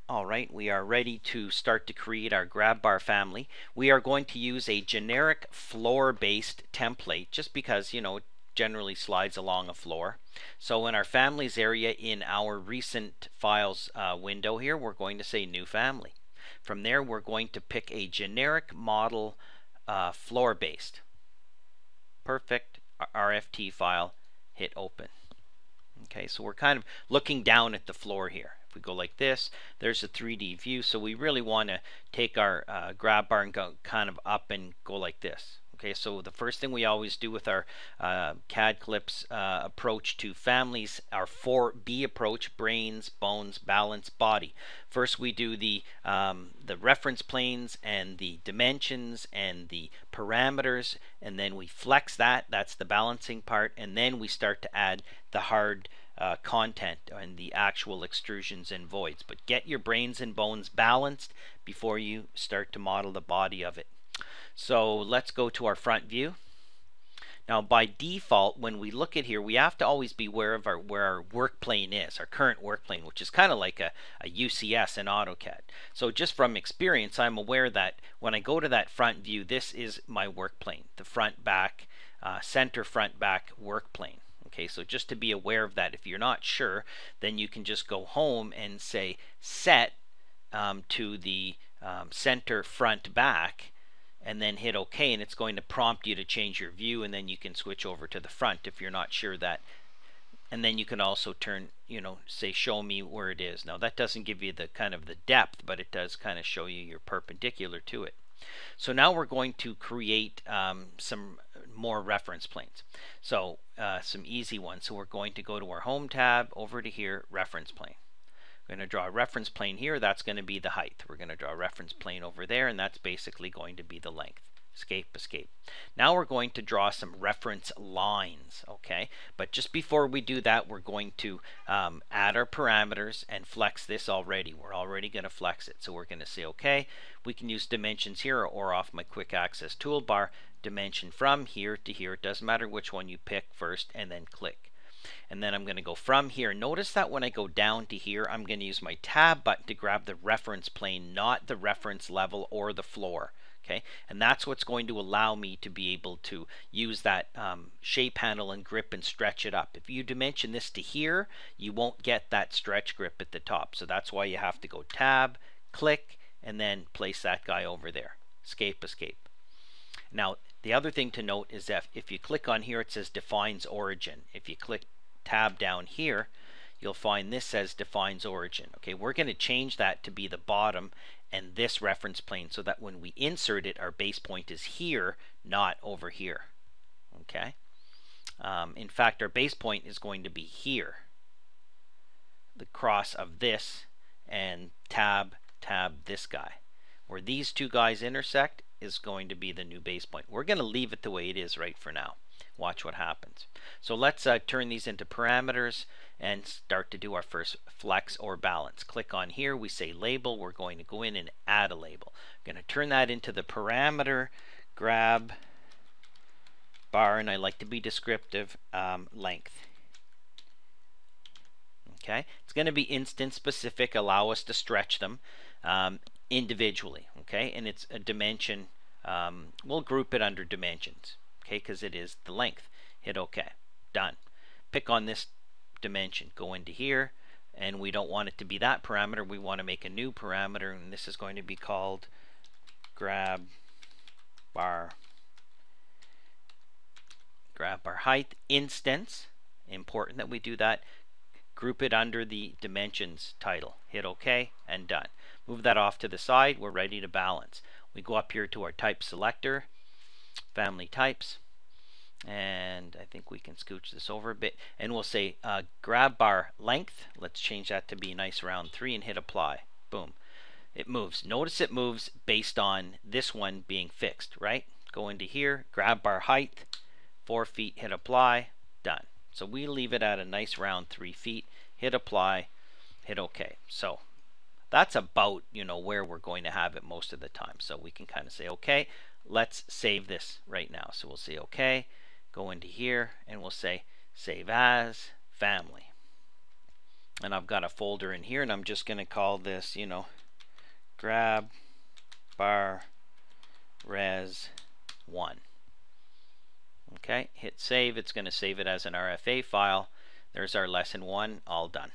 Alright, we are ready to start to create our grab bar family. We are going to use a generic floor based template just because, it generally slides along a floor. So in our families area in our recent files window here, we're going to say new family. From there, we're going to pick a generic model floor based. Perfect RFT file, hit open. Okay, so we're kind of looking down at the floor here. If we go like this, there's a 3D view, so we really want to take our grab bar and go kind of up and go like this. Okay, so the first thing we always do with our CADclips approach to families, our 4B approach: brains, bones, balance, body. First we do the reference planes and the dimensions and the parameters, and then we flex that. That's the balancing part, and then we start to add the hard content and the actual extrusions and voids. But get your brains and bones balanced before you start to model the body of it. So let's go to our front view. Now by default, when we look at here, we have to always be aware of where our work plane is, our current work plane, which is kind of like a UCS in AutoCAD. So just from experience, I'm aware that when I go to that front view, this is my work plane, the front back, center front back work plane. Okay, so just to be aware of that. If you're not sure, then you can just go home and say set to the center front back, and then hit OK, and it's going to prompt you to change your view, and then you can switch over to the front if you're not sure that. And then you can also turn, say show me where it is. Now that doesn't give you the kind of the depth, but it does kind of show you you're perpendicular to it. So now we're going to create some more reference planes. So some easy ones. So we're going to go to our home tab, over to here, reference plane. We're going to draw a reference plane here. That's going to be the height. We're going to draw a reference plane over there, and that's basically going to be the length. Escape, escape. Now we're going to draw some reference lines, okay? But just before we do that, we're going to add our parameters and flex this already. We're already going to flex it. So we're going to say, okay, we can use dimensions here or off my quick access toolbar, dimension from here to here. It doesn't matter which one you pick first, and then click. And then I'm going to go from here. Notice that when I go down to here, I'm going to use my tab button to grab the reference plane, not the reference level or the floor. Okay, and that's what's going to allow me to be able to use that shape handle and grip and stretch it up. If you dimension this to here, you won't get that stretch grip at the top. So that's why you have to go tab, click, and then place that guy over there. Escape, escape. Now the other thing to note is that if you click on here, it says defines origin. If you click tab down here, you'll find this says defines origin. Okay, we're going to change that to be the bottom and this reference plane, so that when we insert it, our base point is here, not over here. Okay, in fact, our base point is going to be here, the cross of this, and tab this guy. Where these two guys intersect is going to be the new base point. We're going to leave it the way it is right for now. Watch what happens. So let's turn these into parameters and start to do our first flex or balance. Click on here, we say label. We're going to go in and add a label. I'm going to turn that into the parameter grab bar, and I like to be descriptive, length. Okay, it's going to be instance specific, allow us to stretch them individually. Okay, and it's a dimension. We'll group it under dimensions. Okay, because it is the length. Hit OK. Done. Pick on this dimension. Go into here, and we don't want it to be that parameter. We want to make a new parameter, and this is going to be called grab bar height instance. Important that we do that. Group it under the dimensions title. Hit OK, and done. Move that off to the side. We're ready to balance. We go up here to our type selector, family types, and I think we can scooch this over a bit, and we'll say grab bar length. Let's change that to be nice round 3 and hit apply. Boom. It moves. Notice it moves based on this one being fixed, right? Go into here, grab bar height, 4 feet, hit apply, done. So we leave it at a nice round 3 feet, hit apply, hit OK. So that's about, where we're going to have it most of the time. So we can kind of say, okay, let's save this right now. So we'll say, okay, go into here, and we'll say, save as family. And I've got a folder in here, and I'm just going to call this, grab bar res 1. Okay, hit save. It's going to save it as an RFA file. There's our lesson 1, all done.